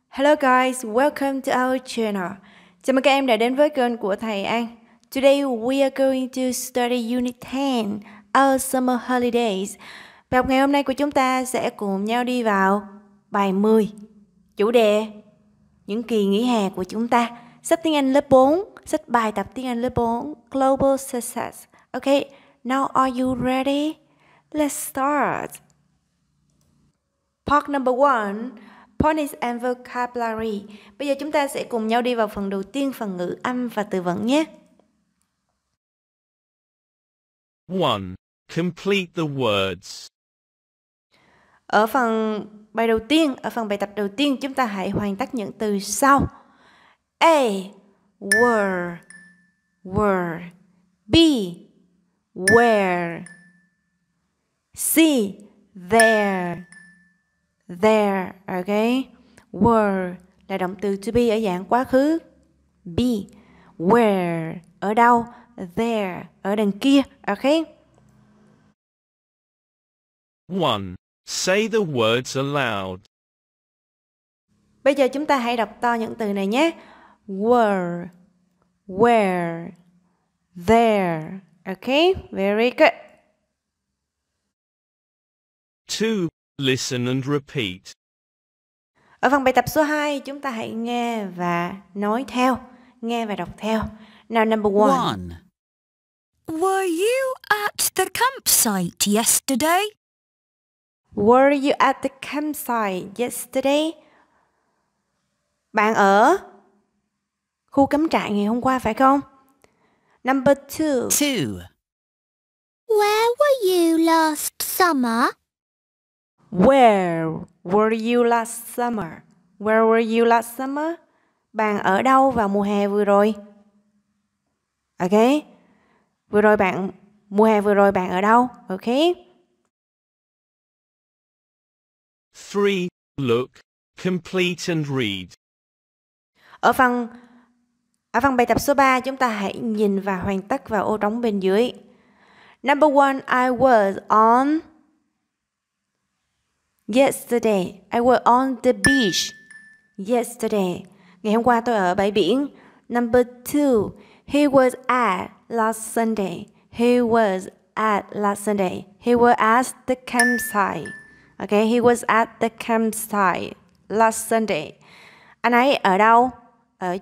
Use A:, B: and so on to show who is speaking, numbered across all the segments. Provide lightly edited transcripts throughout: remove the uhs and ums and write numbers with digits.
A: Hello guys, welcome to our channel. Chào mừng các em đã đến với kênh của Thầy An. Today we are going to study Unit 10, Our Summer Holidays. Bài học ngày hôm nay của chúng ta sẽ cùng nhau đi vào bài 10. Chủ đề những kỳ nghỉ hè của chúng ta. Sách tiếng Anh lớp 4, sách bài tập tiếng Anh lớp 4, Global Success. Okay, now are you ready? Let's start. Part number 1. Phonics and vocabulary. Bây giờ chúng ta sẽ cùng nhau đi vào phần đầu tiên, phần ngữ âm và từ vựng nhé.
B: 1. Complete the words.
A: Ở phần bài đầu tiên, ở phần bài tập đầu tiên, chúng ta hãy hoàn tất những từ sau. A. Were. Were. B. Where. C. There. There, okay? Were là động từ to be ở dạng quá khứ. B. Where ở đâu? There ở đằng kia, okay?
B: 1. Say the words aloud.
A: Bây giờ chúng ta hãy đọc to những từ này nhé. Were, where, there, okay? Very good.
B: 2. Listen and repeat.
A: Ở phần bài tập số 2, chúng ta hãy nghe và nói theo. Nghe và đọc theo. Now number 1.
C: 1. Were you at the campsite yesterday?
A: Were you at the campsite yesterday? Bạn ở khu cắm trại ngày hôm qua phải không? Number 2.
C: 2.
D: Where were you last summer?
A: Where were you last summer? Where were you last summer? Bạn ở đâu vào mùa hè vừa rồi? Ok. Mùa hè vừa rồi bạn ở đâu? Ok.
B: 3. Look, complete and read.
A: Ở phần bài tập số 3, chúng ta hãy nhìn và hoàn tất vào ô trống bên dưới. Number 1, I was on yesterday. I was on the beach yesterday. Ngày hôm qua tôi ở bãi biển. Number 2, he was at last Sunday. He was at last Sunday. He was at the campsite. Okay, he was at the campsite last Sunday. Anh ấy ở đâu? Ở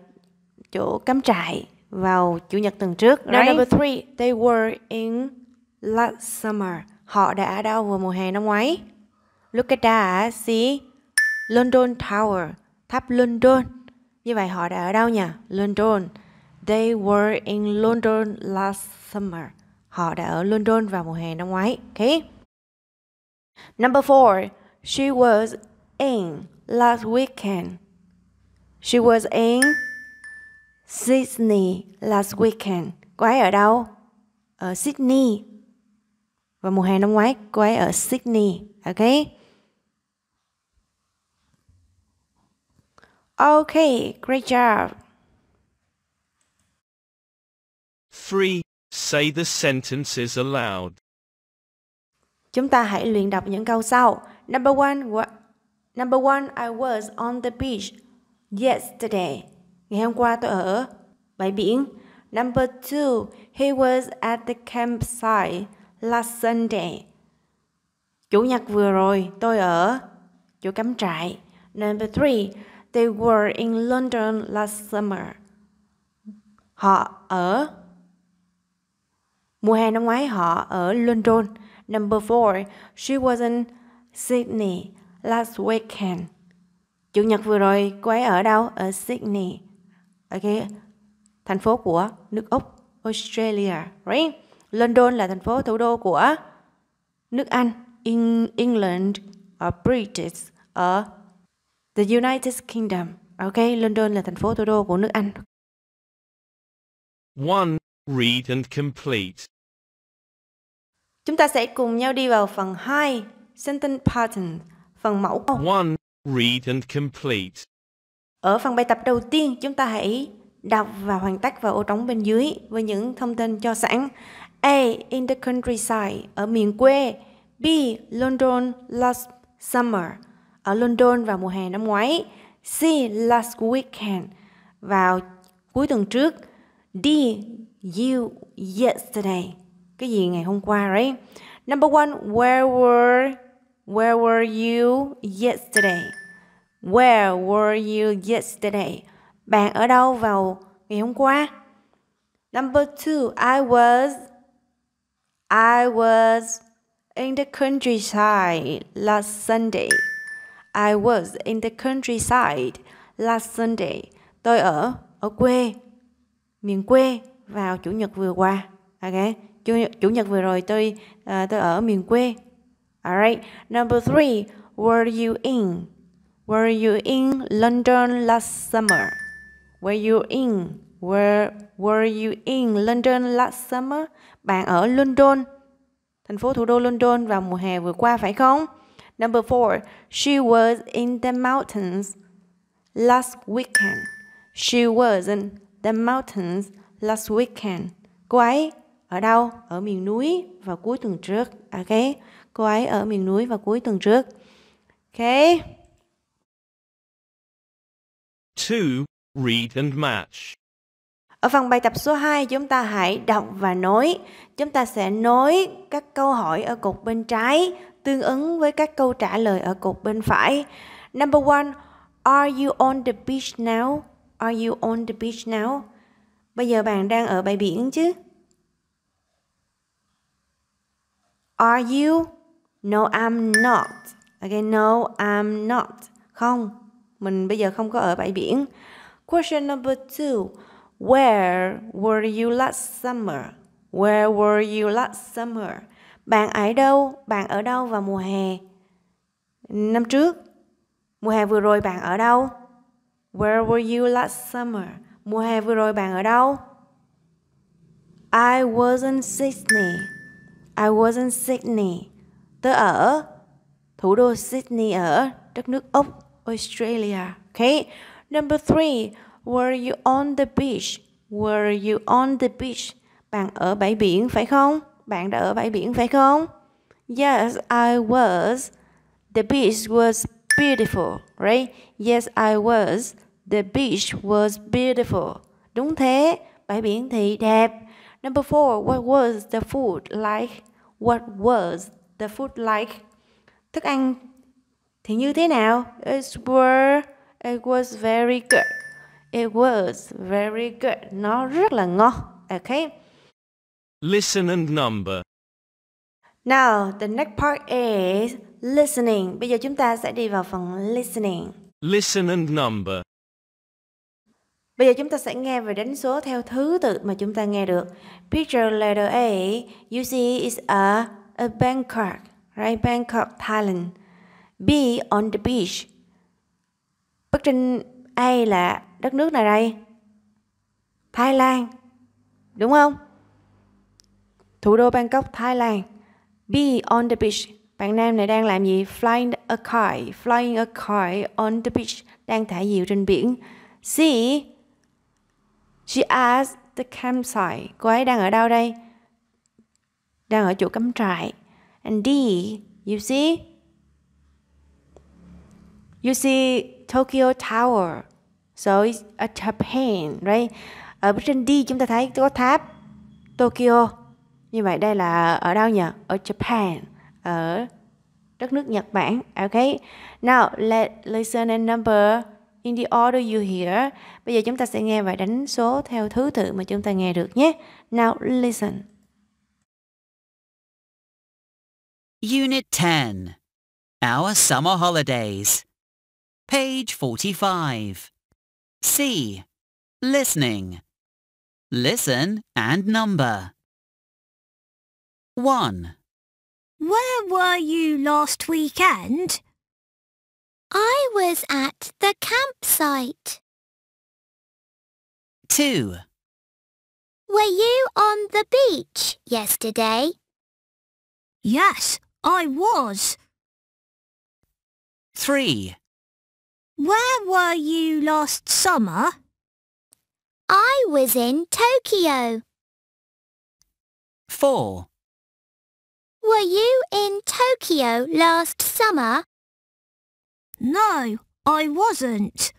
A: chỗ cắm trại vào Chủ nhật tuần trước. Right? Number 3, they were in last summer. Họ đã ở đâu vào mùa hè năm ngoái? Look at that, see? London Tower, tháp London. Như vậy họ đã ở đâu nhỉ? London. They were in London last summer. Họ đã ở London vào mùa hè năm ngoái. Okay? Number 4, she was in last weekend. She was in Sydney last weekend. Cô ấy ở đâu? Ở Sydney. Vào mùa hè năm ngoái, cô ấy ở Sydney. Okay? Okay, great job.
B: 3. Say the sentences aloud.
A: Chúng ta hãy luyện đọc những câu sau. Number 1, I was on the beach yesterday. Ngày hôm qua tôi ở bãi biển. Number 2, he was at the campsite last Sunday. Chủ nhật vừa rồi tôi ở chỗ cắm trại. Number 3, they were in London last summer. Họ ở mùa hè năm ngoái họ ở London. Number 4, she was in Sydney last weekend. Chủ nhật vừa rồi cô ấy ở đâu? Ở Sydney. Okay. Thành phố của nước Úc, Australia, right? London là thành phố thủ đô của nước Anh, England, or British, ở the United Kingdom. Okay, London là thành phố thủ đô của nước Anh.
B: 1. Read and complete.
A: Chúng ta sẽ cùng nhau đi vào phần 2, sentence pattern, phần mẫu câu.
B: 1. Read and complete.
A: Ở phần bài tập đầu tiên, chúng ta hãy đọc và hoàn tất vào ô trống bên dưới với những thông tin cho sẵn. A. In the countryside, ở miền quê. B. London last summer, ở London vào mùa hè năm ngoái. C. Last weekend, vào cuối tuần trước. D. You yesterday, cái gì ngày hôm qua, right? Number 1, where were you yesterday? Where were you yesterday? Bạn ở đâu vào ngày hôm qua? Number 2, I was in the countryside last Sunday. I was in the countryside last Sunday. Tôi ở quê, miền quê vào chủ nhật vừa qua. Ok, chủ nhật vừa rồi tôi ở miền quê. Alright. Number 3, were you in London last summer? Were you in London last summer? Bạn ở London, thành phố thủ đô London vào mùa hè vừa qua phải không? Number 4, she was in the mountains last weekend. She was in the mountains last weekend. Cô ấy ở đâu? Ở miền núi vào cuối tuần trước. Ok, cô ấy ở miền núi vào cuối tuần trước. Ok.
B: 2. Read and match.
A: Ở phần bài tập số 2, chúng ta hãy đọc và nối. Chúng ta sẽ nối các câu hỏi ở cột bên trái tương ứng với các câu trả lời ở cột bên phải. Number 1, are you on the beach now? Are you on the beach now? Bây giờ bạn đang ở bãi biển chứ? Are you? No, I'm not. Okay, no, I'm not. Không, mình bây giờ không có ở bãi biển. Question number 2. Where were you last summer? Where were you last summer? Bạn ở đâu? Bạn ở đâu vào mùa hè năm trước? Mùa hè vừa rồi bạn ở đâu? Where were you last summer? Mùa hè vừa rồi bạn ở đâu? I was in Sydney. I was in Sydney. Tớ ở thủ đô Sydney ở đất nước Úc, Australia. Okay. Number 3. Were you on the beach? Were you on the beach? Bạn ở bãi biển phải không? Bạn đã ở bãi biển phải không? Yes, I was. The beach was beautiful, right? Yes, I was. The beach was beautiful. Đúng thế, bãi biển thì đẹp. Number 4, what was the food like? What was the food like? Thức ăn thì như thế nào? It was very good. It was very good. Nó rất là ngon. Okay.
B: Listen and number.
A: Now, the next part is listening. Bây giờ chúng ta sẽ đi vào phần listening.
B: Listen and number.
A: Bây giờ chúng ta sẽ nghe và đánh số theo thứ tự mà chúng ta nghe được. Picture letter A, you see is a Bangkok, right? Bangkok, Thailand. B, on the beach. Bức tranh A là đất nước nào đây? Thái Lan. Đúng không? Thủ đô Bangkok, Thái Lan. B, on the beach. Bạn nam này đang làm gì? Flying a kite. Flying a kite on the beach. Đang thả diều trên biển. C, she asked the campsite. Cô ấy đang ở đâu đây? Đang ở chỗ cắm trại. And D, you see Tokyo Tower. So it's a Japan, right? Ở bức tranh D chúng ta thấy có tháp Tokyo. Như vậy đây là ở đâu nhỉ? Ở Japan, ở đất nước Nhật Bản. Okay. Now let's listen and number in the order you hear. Bây giờ chúng ta sẽ nghe và đánh số theo thứ tự mà chúng ta nghe được nhé. Now listen.
E: Unit 10. Our Summer Holidays. Page 45. C. Listening. Listen and number. 1.
C: Where were you last weekend?
D: I was at the campsite.
E: 2.
D: Were you on the beach yesterday?
C: Yes, I was.
E: 3.
C: Where were you last summer?
D: I was in Tokyo.
E: 4.
D: Were you in Tokyo last summer?
C: No, I wasn't.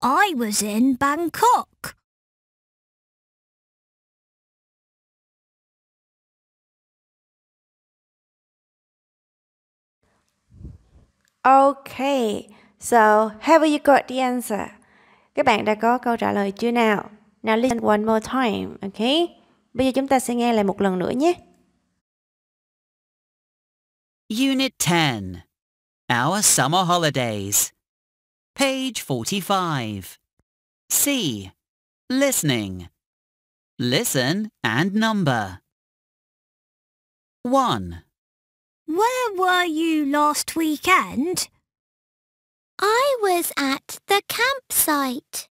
C: I was in Bangkok.
A: Okay, so have you got the answer? Các bạn đã có câu trả lời chưa nào? Now listen one more time, okay? Bây giờ chúng ta sẽ nghe lại một lần nữa nhé.
E: Unit 10. Our Summer Holidays. Page 45. C. Listening. Listen and number. 1.
C: Where were you last weekend?
D: I was at the campsite.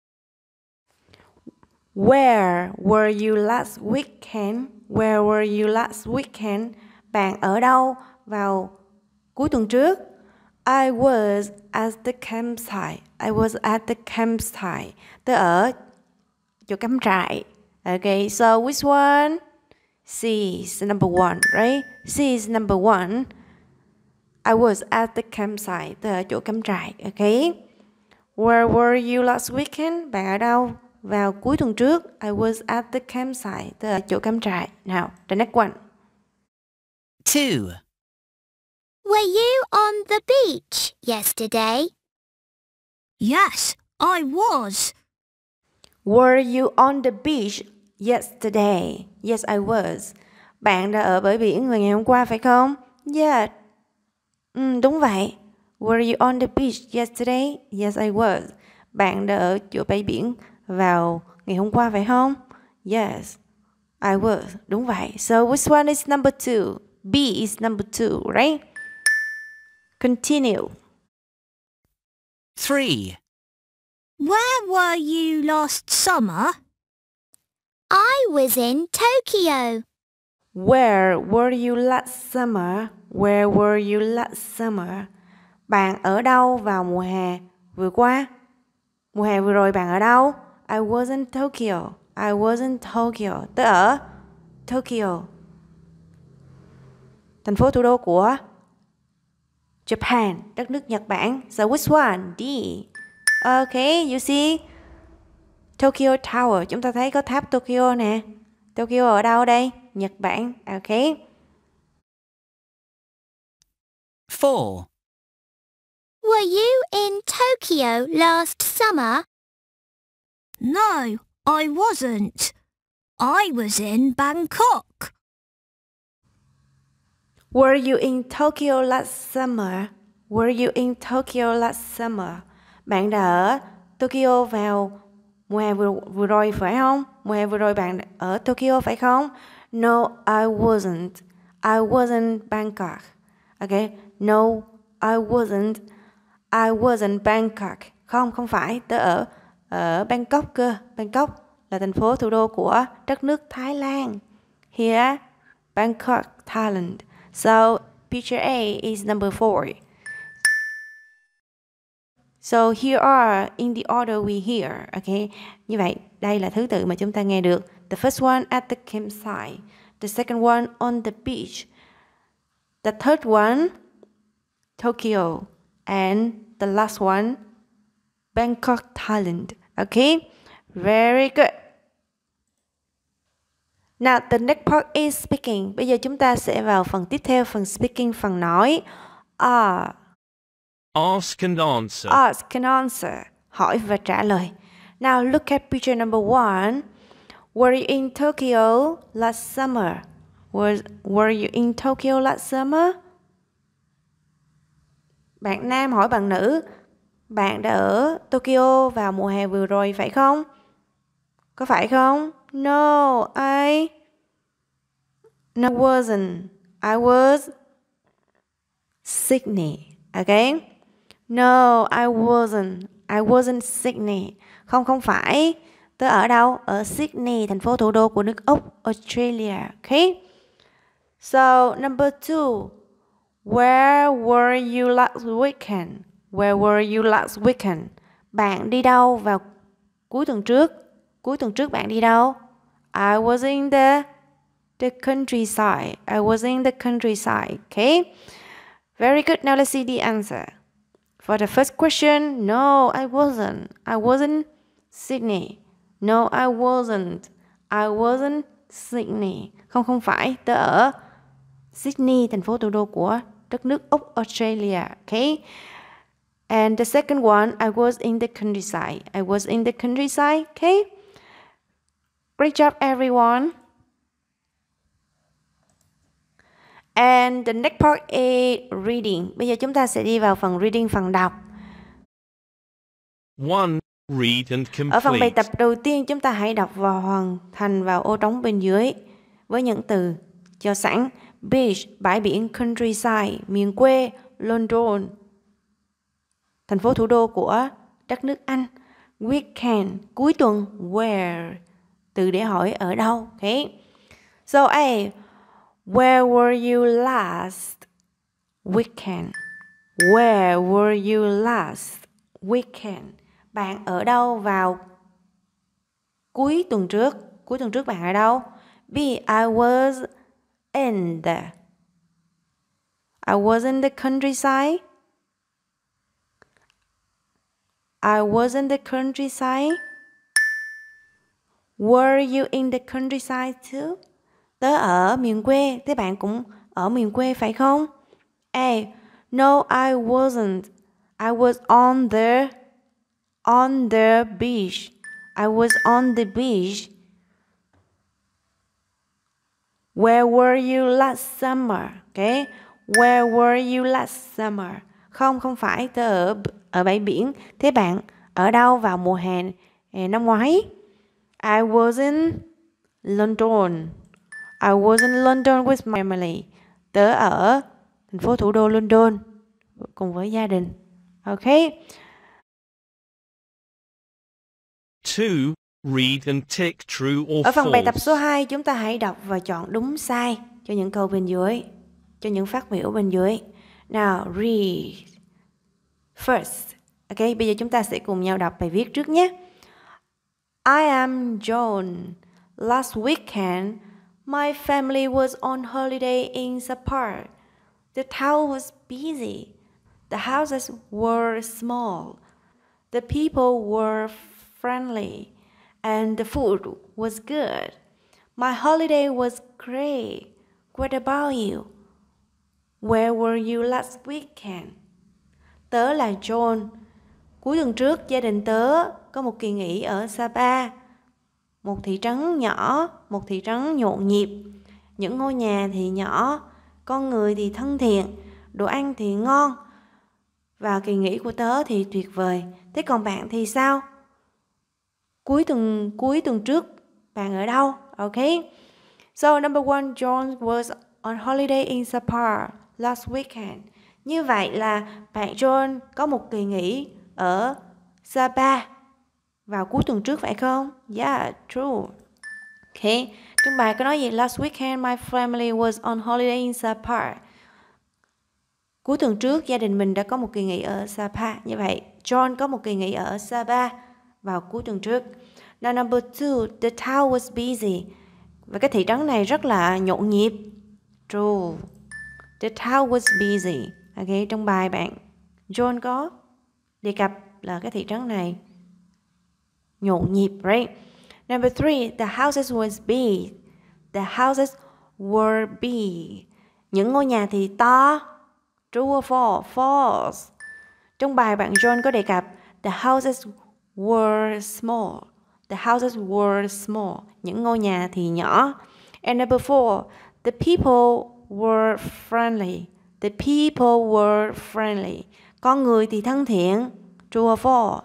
A: Where were you last weekend? Where were you last weekend? Bạn ở đâu vào cuối tuần trước? I was at the campsite. I was at the campsite. Tôi ở chỗ cắm trại. Okay, so which one? C is number one, right? C is number one. I was at the campsite. Tôi ở chỗ cắm trại. Okay. Where were you last weekend? Bạn ở đâu vào cuối tuần trước? I was at the campsite. Tôi ở chỗ cắm trại. Now, the next one.
E: 2.
D: Were you on the beach yesterday?
C: Yes, I was.
A: Were you on the beach yesterday? Yes, I was. Bạn đã ở bãi biển vào ngày hôm qua phải không? Yeah. Đúng vậy. Were you on the beach yesterday? Yes, I was. Bạn đã ở chỗ bãi biển vào ngày hôm qua phải không? Yes, I was. Đúng vậy. So which one is number 2? B is number 2, right? Continue.
E: 3.
C: Where were you last summer?
D: I was in Tokyo.
A: Where were you last summer? Where were you last summer? Bạn ở đâu vào mùa hè vừa qua? Mùa hè vừa rồi bạn ở đâu? I was in Tokyo. I was in Tokyo. Tôi ở Tokyo, thành phố thủ đô của Japan, đất nước Nhật Bản. So which one? D. Okay, you see? Tokyo Tower. Chúng ta thấy có tháp Tokyo nè. Tokyo ở đâu đây? Nhật Bản. Okay.
E: 4.
D: Were you in Tokyo last summer?
C: No, I wasn't. I was in Bangkok.
A: Were you in Tokyo last summer? Were you in Tokyo last summer? Bạn đã ở Tokyo vào mùa hè vừa rồi phải không? Mùa hè vừa rồi bạn ở Tokyo phải không? No, I wasn't. I wasn't Bangkok. Okay? No, I wasn't. I wasn't Bangkok. Không phải. Tớ ở Bangkok cơ. Bangkok là thành phố thủ đô của đất nước Thái Lan. Here, Bangkok, Thailand. So, picture A is number 4. So, here are in the order we hear. Okay? Như vậy, đây là thứ tự mà chúng ta nghe được. The first one at the campsite. The second one on the beach. The third one, Tokyo. And the last one, Bangkok, Thailand. Okay? Very good. Now, the next part is speaking. Bây giờ chúng ta sẽ vào phần tiếp theo, phần speaking, phần nói.
B: Ask and answer.
A: Ask and answer. Hỏi và trả lời. Now, look at picture number 1. Were you in Tokyo last summer? Were you in Tokyo last summer? Bạn nam hỏi bạn nữ, bạn đã ở Tokyo vào mùa hè vừa rồi phải không? Có phải không? No, I wasn't. I was Sydney. Okay? No, I wasn't. I wasn't Sydney. Không phải. Tớ ở đâu? Ở Sydney, thành phố thủ đô của nước Úc, Australia. Okay? So, number 2. Where were you last weekend? Where were you last weekend? Bạn đi đâu vào cuối tuần trước? Cuối tuần trước bạn đi đâu? I was in the countryside. I was in the countryside. Okay? Very good. Now let's see the answer. For the first question, no, I wasn't. I wasn't Sydney. No, I wasn't. I wasn't Sydney. Không, không phải. Tớ ở Sydney, thành phố thủ đô của đất nước Úc, Australia. Okay. And the second one, I was in the countryside. I was in the countryside. Okay. Great job, everyone. And the next part is reading. Bây giờ chúng ta sẽ đi vào phần reading, phần đọc.
B: 1. Read and
A: Ở phần bài
B: complete.
A: tập đầu tiên, chúng ta hãy đọc và hoàn thành vào ô trống bên dưới với những từ cho sẵn. Beach, bãi biển. Countryside, miền quê. London, thành phố thủ đô của đất nước Anh. Weekend, cuối tuần. Where, từ để hỏi ở đâu. Okay. So A, where were you last weekend? Where were you last weekend? Bạn ở đâu vào cuối tuần trước? Cuối tuần trước bạn ở đâu? B, I was in the countryside. I was in the countryside. Were you in the countryside too? Tớ ở miền quê, thế bạn cũng ở miền quê phải không? A, no, I wasn't. I was on the beach. I was on the beach. Where were you last summer? Okay. Where were you last summer? Không, không phải. Tớ ở bãi biển. Thế bạn ở đâu vào mùa hè năm ngoái? I was in London. I was in London with my family. Tớ ở thành phố thủ đô London cùng với gia đình. Okay.
B: 2. Read and tick true or
A: Ở phần bài tập
B: false.
A: số 2, chúng ta hãy đọc và chọn đúng sai cho những câu bên dưới, cho những phát biểu bên dưới. Now, read. First. Ok, bây giờ chúng ta sẽ cùng nhau đọc bài viết trước nhé. I am John. Last weekend, my family was on holiday in Sapa. The town was busy. The houses were small. The people were friendly. And the food was good. My holiday was great. What about you? Where were you last weekend? Tớ là John. Cuối tuần trước, gia đình tớ có một kỳ nghỉ ở Sapa, một thị trấn nhỏ, một thị trấn nhộn nhịp. Những ngôi nhà thì nhỏ, con người thì thân thiện, đồ ăn thì ngon. Và kỳ nghỉ của tớ thì tuyệt vời. Thế còn bạn thì sao? Cuối tuần trước, bạn ở đâu? Okay. So, number 1, John was on holiday in Sapa last weekend. Như vậy là bạn John có một kỳ nghỉ ở Sapa vào cuối tuần trước phải không? Yeah, true. Okay. Trong bài có nói gì? Last weekend my family was on holiday in Sapa. Cuối tuần trước gia đình mình đã có một kỳ nghỉ ở Sapa. Như vậy John có một kỳ nghỉ ở Sapa vào cuối tuần trước. Now number 2, the town was busy. Và cái thị trấn này rất là nhộn nhịp. True. The town was busy. Okay, trong bài bạn John có đề cập là cái thị trấn này nhộn nhịp, right? Number 3, the houses was big. The houses were big. Những ngôi nhà thì to. True or false? False. Trong bài bạn John có đề cập the houses were small. The houses were small. Những ngôi nhà thì nhỏ. And number 4, the people were friendly. The people were friendly. Con người thì thân thiện. True or false?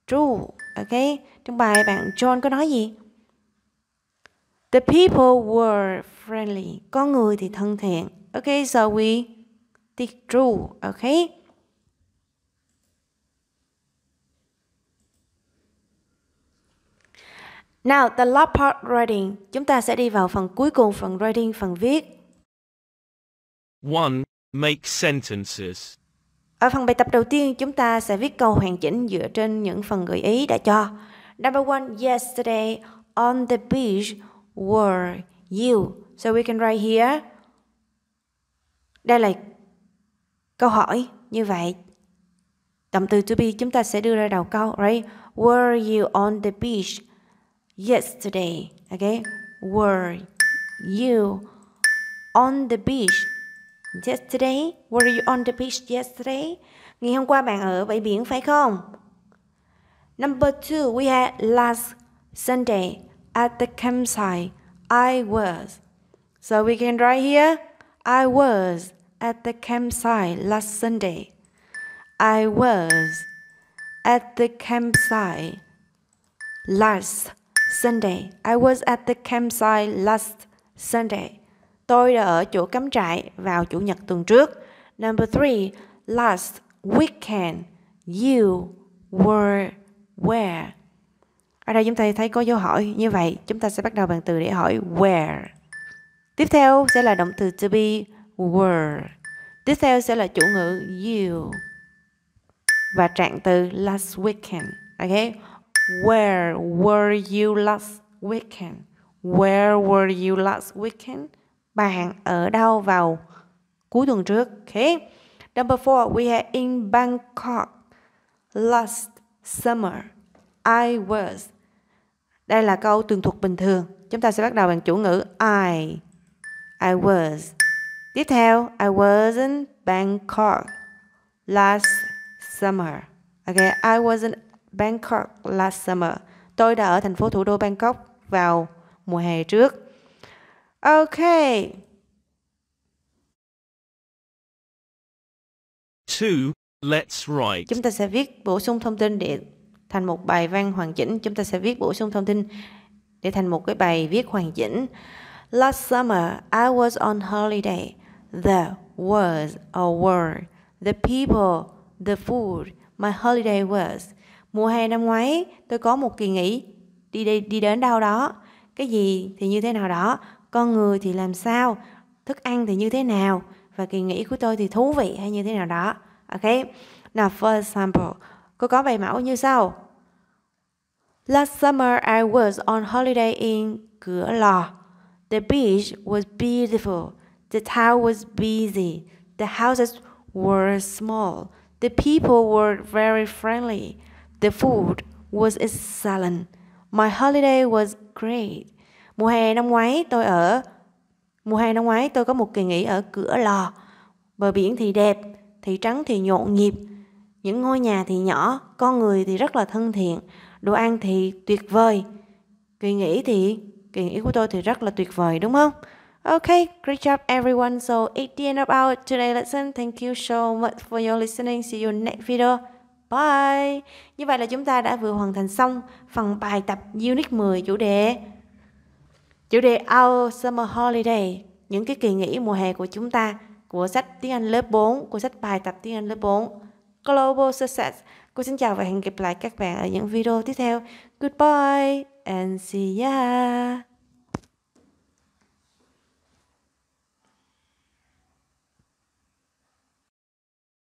A: True. Okay. Trong bài bạn John có nói gì? The people were friendly. Con người thì thân thiện. Okay, so we tick true. Okay. Now, the last part writing. Chúng ta sẽ đi vào phần cuối cùng, phần writing, phần viết.
B: 1. Make sentences.
A: Ở phần bài tập đầu tiên, chúng ta sẽ viết câu hoàn chỉnh dựa trên những phần gợi ý đã cho. Number 1, yesterday on the beach were you? So we can write here. Đây là câu hỏi. Như vậy, Động từ to be chúng ta sẽ đưa ra đầu câu, right? Were you on the beach yesterday? Okay. Were you on the beach yesterday? Were you on the beach yesterday? Ngày hôm qua bạn ở bãi biển phải không? Number 2, we had last Sunday at the campsite. I was. So we can write here, I was at the campsite last Sunday. I was at the campsite last Sunday. I was at the campsite last Sunday. Tôi đã ở chỗ cắm trại vào Chủ nhật tuần trước. Number 3, last weekend. You were where? Ở đây chúng ta thấy có dấu hỏi. Như vậy chúng ta sẽ bắt đầu bằng từ để hỏi where. Tiếp theo sẽ là động từ to be, were. Tiếp theo sẽ là chủ ngữ you. Và trạng từ last weekend. Okay? Where were you last weekend? Where were you last weekend? Bạn ở đâu vào cuối tuần trước? Okay? Number 4, we had in Bangkok last summer. I was. Đây là câu tường thuật bình thường. Chúng ta sẽ bắt đầu bằng chủ ngữ I was. Tiếp theo, I was in Bangkok last summer. Okay, I was in Bangkok last summer. Tôi đã ở thành phố thủ đô Bangkok vào mùa hè trước. Okay.
B: 2. Let's write.
A: Chúng ta sẽ viết bổ sung thông tin để thành một bài văn hoàn chỉnh. Chúng ta sẽ viết bổ sung thông tin để thành một cái bài viết hoàn chỉnh. Last summer, I was on holiday. The was or were. The people, the food. My holiday was. Mùa hè năm ngoái, tôi có một kỳ nghỉ đi đến đâu đó. Cái gì thì như thế nào đó. Con người thì làm sao. Thức ăn thì như thế nào. Và kỳ nghỉ của tôi thì thú vị hay như thế nào đó. Okay. Now for example, cô có bài mẫu như sau. Last summer I was on holiday in Cửa Lò. The beach was beautiful. The town was busy. The houses were small. The people were very friendly. The food was excellent. My holiday was great. Mùa hè năm ngoái tôi có một kỳ nghỉ ở Cửa Lò. Bờ biển thì đẹp, thị trấn thì nhộn nhịp, những ngôi nhà thì nhỏ, con người thì rất là thân thiện, đồ ăn thì tuyệt vời. Kỳ nghỉ của tôi thì rất là tuyệt vời, đúng không? Okay, great job everyone. So at the end of our today lesson, thank you so much for your listening. See you next video. Bye. Như vậy là chúng ta đã vừa hoàn thành xong phần bài tập Unit 10 chủ đề Our Summer Holiday, những cái kỳ nghỉ mùa hè của chúng ta, của sách tiếng Anh lớp 4, của sách bài tập tiếng Anh lớp 4 Global Success. Cô xin chào và hẹn gặp lại các bạn ở những video tiếp theo. Goodbye and see ya.